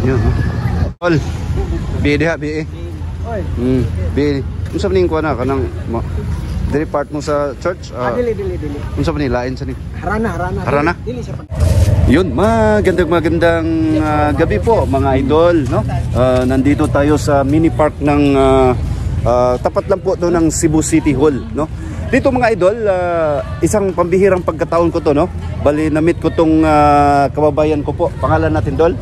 Yun. Tol. Bi diha bi. Oy. Bi. Unsa ning kuan na kanang dili part mo sa church? Dili. Unsa man ni lain sa ni? Harana. Dili siya. Yun, magandang gabi po mga idol, no? Nandito tayo sa mini park ng tapat lang po to ng Cebu City Hall, no? Dito mga idol, isang pambihirang pagkataon ko to, no? Bali na-meet ko tong kababayan ko po. Pangalan natin, Dol?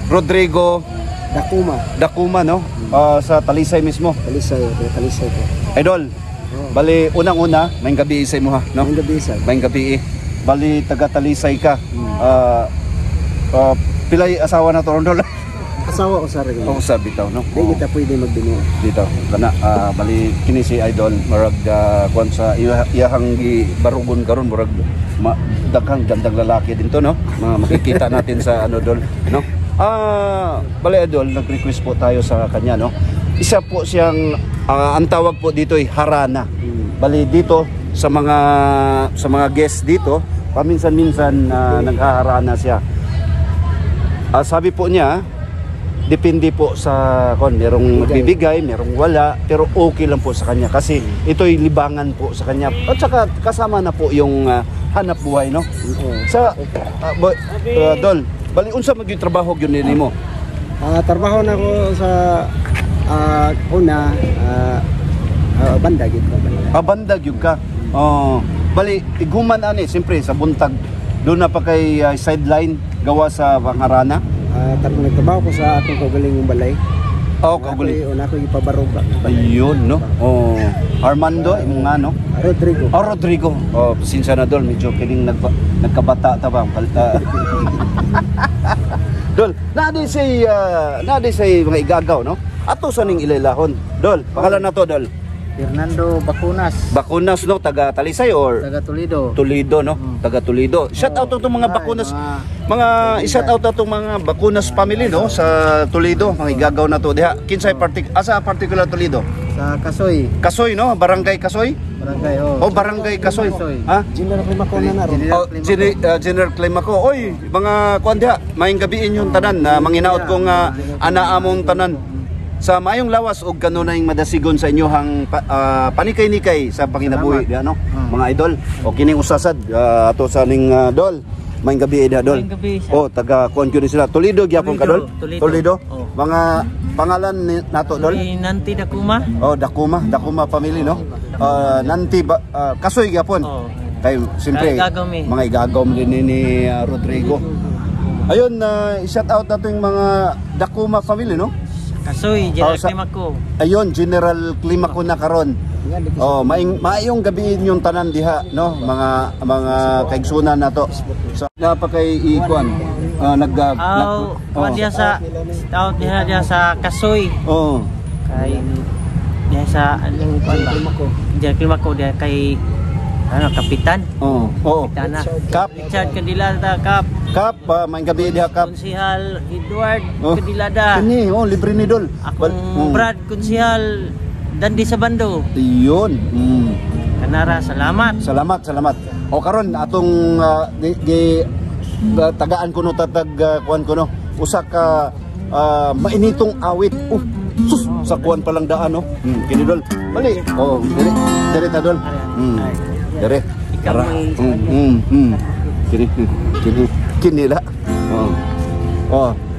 Rodrigo Dacuma, no? Sa Talisay mismo. Talisay ko. Idol, bali unang-una, may gabi isay mo ha, no? May gabi. Bali taga Talisay ka. Pilay asawa na to, Dol? Asawa ko sa rin. Oo, sabi tao, no? Hindi kita pwede magbinyo. Dito, kana, bali kini si Idol, marag kuan sa iyahang barugon karon murag daghang gandang lalaki din to, no? Makikita natin sa ano, Dol, no? Bali Idol, nag-request po tayo sa kanya, no? Isa po siyang ang tawag po dito ay harana. Bali dito sa mga guests dito, paminsan-minsan naghaharana siya. Sabi po niya, depende po sa merong magbibigay, merong wala, pero okay lang po sa kanya kasi ito'y libangan po sa kanya. At saka kasama na po yung hanap buhay, no? Sa Dol, bali unsa magyo trabaho gyud nimo? Trabaho na ko sa banda gyud ko. Banda gyud ka. Bali iguman ani siyempre sa buntag doon na pa kay sideline gawa sa pangarana. Nagtrabaho ko sa atong kaugalingong balay. Kaugaling. Una ko ipabarog. Ayun, no? Armando, imong nga, no? Rodrigo. Pasensya na, Dol. Medyo kining nagkabata ta ba? Dol, naaday say mga igagaw, no? Ato sa ning ilailahon. Dol, pangalan na to, Dol? Fernando Bakunas, no? Taga Talisay or? Taga Toledo. Toledo, no? Taga Toledo. Shout out to mga Bakunas. Shout out to mga Bakunas family, no? Sa Toledo, mga igagaw na to. Diha, kinsay asa particular Toledo? Sa Kasoy. Kasoy, no? Barangay Kasoy? Barangay Kasoy. Ha? General Climaco na ron. General Climaco. Oy, mga kuan diha, maayong gabiin yung tanan na manginaot kong anaamong tanan. Sa maayong lawas og kanunay madasigon sa inyohang panikay-nikay sa panginabuhi di ano mga idol o kining usasad ato sa ning Dol maayong gabi Dol. Taga kuan gyud sila Toledo gyapon ka Dol. Toledo. Mga pangalan nato Dol? Nanti Dacuma. Dacuma family, no? Nanti Kasoy gyapon. Kay siyempre mga igagaw din ni Rodrigo. Ayun, shout out nato yung mga Dacuma family, no? Kasoy, General Climaco. Ayun, General Climaco na karon. Maayong gabiin yung tanan diha, no? Mga kaigsunan nato. So napakay ikuan diha sa out diha sa Kasoy. Kay diha sa aning Climaco. General Climaco diha kay kapitan. Kapitana. Richard Cadilada Kap, maayong gabi diha Kap. Konsehal Edward Cadilada. Kini, libre ni Dol. Akong Brad Konsehal Dandi Sabando. Iyon. Kanara, salamat. O karon atong tagaan ko no kuan ko no. Usa ka mainitong awit. Sa kuan palang daan, no. Kini Dol. Bali. Dire ta Dol. Dire. Kara. Kini la.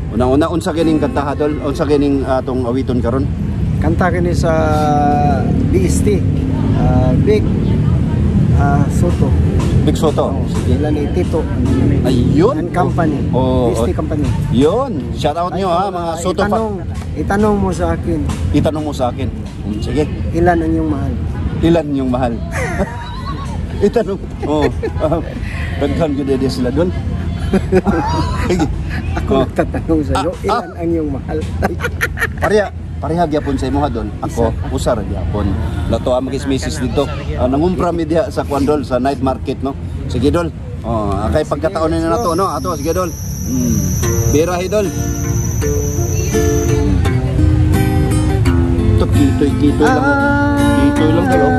Una unsa kining kanta Dol? Unsa kining atong awiton karon? Kanta kini sa BST. Big Soto. Big Soto. Ilan ni Tito. Ayun. And company. BST company. Yun. Shout out nyo mga Soto. Itanong mo sa akin. Sige. Ilan ang iyong mahal? Itanong. Daghan gyud dia sila doon. Ako nagtatanong sa iyo, ilan ang iyong mahal? Pareha gyapon sa imo Dol. Ako usar gyapon. Lato ang magis-misis dito. Nangumpra mi diha sa Kuandol sa night market, no. Sige Dol. Kay pagkataon na nato, no. Ato sige Dol. Birahi Dol. Kitoy lang. Kitoy lang Dol.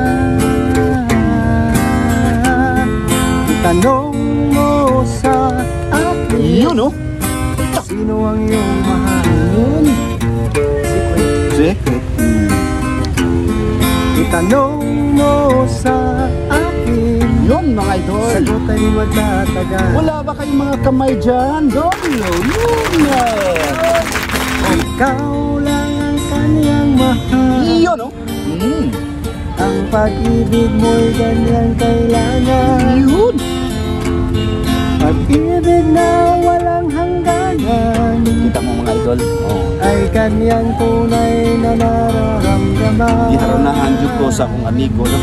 Tanong mo sa akin. Yun, no? sino ang iyong mahal? Secret. Itanong mo sa akin, Yun mga idol. sagot ay magtatagal. Wala ba kayong mga kamay dyan? Dol, yun. Ikaw lang ang kanyang mahal. Yun, no? Ang pag-ibig mo'y ganyang kailangan. Yun. Pag-ibig na walang hangganan Kita mo mga idol. ay kanyang tunay na nararamdaman. Giharonahan dyan ko sa akong amigo, no?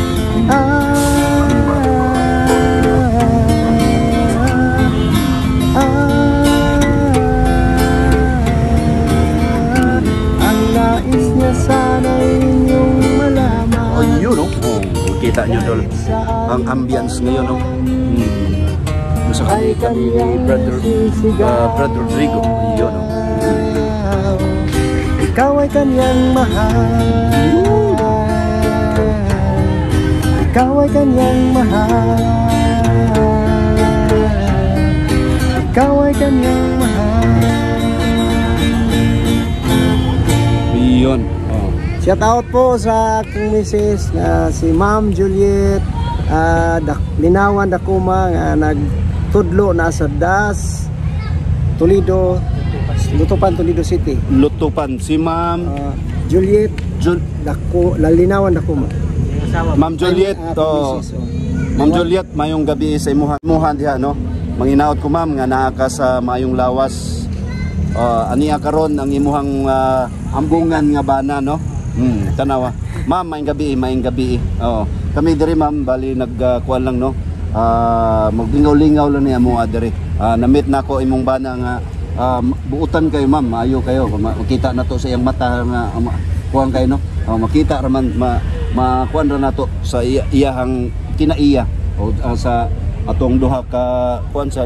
Ang nais niya sana'y inyong malaman. Ayun, no? Kita nyo, Dol. Ang ambience ngayon, no? Sa kami brother Rodrigo. Ayun, no? Ikaw ay kanyang mahal. Ikaw ay kanyang mahal. Ikaw ay kanyang mahal. Ayun. Shout out po sa aking misis na si Ma'am Juliet Linawan Dakuma nga nagtudlo na sa DAS Toledo, Lutupan, Toledo City. Lutupan. Si Ma'am Juliet Linawan Dakuma. Ma'am Juliet. Ma'am Juliet, mayong gabi sa imuhan diha, no? Manginaot ko ma'am nga naa ka sa mayong lawas. Aniya karon ang imuhang ambungan nga bana, no? Tanawa. Ma'am, maayong gabi. Kami diri ma'am, bali nagkuan lang, no? Maglingaw-lingaw lang niya mo diri. Na-meet na ko imong bana nga buutan kayo ma'am, maayo kayo. Makita na to sa iyang mata nga kuan kayo, no? Makita ra man makuan ra nato sa iyahang kinaiya o sa atong duha ka kuan sa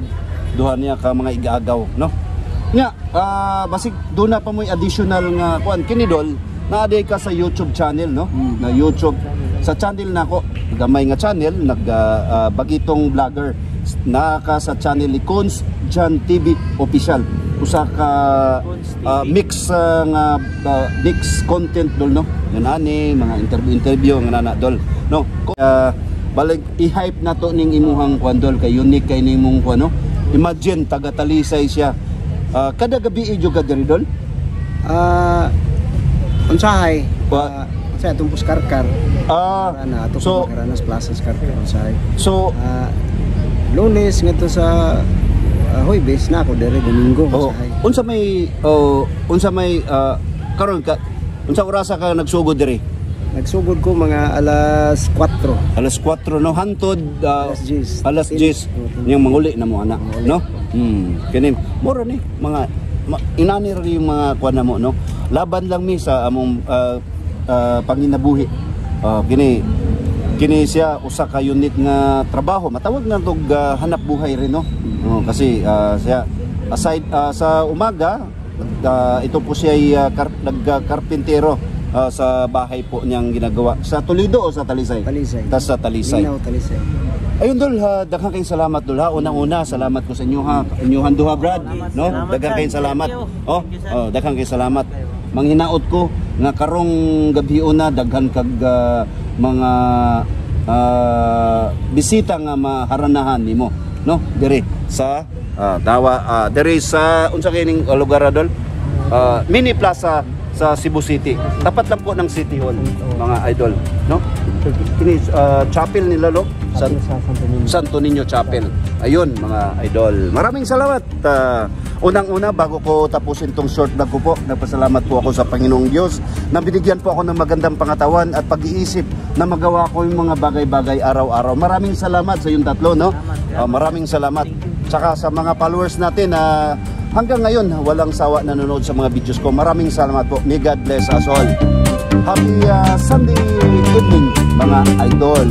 duha niya ka mga igaagaw, no? Nya, basig do na pa mo'y additional nga kuan kini Dol, naaday ka sa YouTube channel, no? Na YouTube sa channel nako, gamay nga channel, bagitong vlogger naka sa channel ni Cons Jan TV Official. Usa ka mix nga mix content Dol, no? Yan ani mga interview nga nana Dol, no? Balag i-hype na to ning imuhang kuan Dol, kay unique kay nimong kuan, no? Imagine taga Talisay siya. Kada gabi idyo ka diri Dol? Unsahay? Unsay atong puskarkar. Na ato so Karanas Plaza Karkar unsahay. So Lunes ngadto sa Huwebes na ako diri Domingo unsahay. Unsa may karon ka unsa orasa ka nagsugod diri? Nagsugod ko mga alas 4. Alas 4, no? Hantod alas 10 yung manguli na mo anak, no? Kini mura ni mga inani rin yung mga kuan na mo, no? Laban lang mi sa among panginabuhi. Kini siya usa ka unit nga trabaho, matawag na tog hanap buhay rin, no? Kasi siya aside sa umaga ito po siya nagkarpintero sa bahay po niyang ginagawa sa Toledo o sa Talisay? Talisay. Sa Talisay. Linaw, Talisay. Ayun Dol, daghang kayong salamat Dol ha. Unang-una, salamat ko sa inyo ha. Inyuhan duha Brad, no? Daghang kayong salamat. Daghang kayong salamat. Manghinaot ko nga karong gabi una daghan kag mga bisita nga maharanahan nimo, no? Diri sa diri sa unsa kay ning lugar Dol? Mini Plaza sa Cebu City. Tapat lang po ng City Hall, mga idol, no? Kini chapel nila, no? Santo Niño Chapel. Ayun, mga idol. Maraming salamat. Unang-una, bago ko tapusin tong short vlog ko po, nagpasalamat po ako sa Panginoong Diyos na binigyan po ako ng magandang pangatawan at pag-iisip na magawa ko yung mga bagay-bagay araw-araw. Maraming salamat sa yung tatlo, no? Maraming salamat. Tsaka sa mga followers natin na hanggang ngayon, walang sawa na nanonood sa mga videos ko. Maraming salamat po. May God bless us all. Happy Sunday evening, mga idol.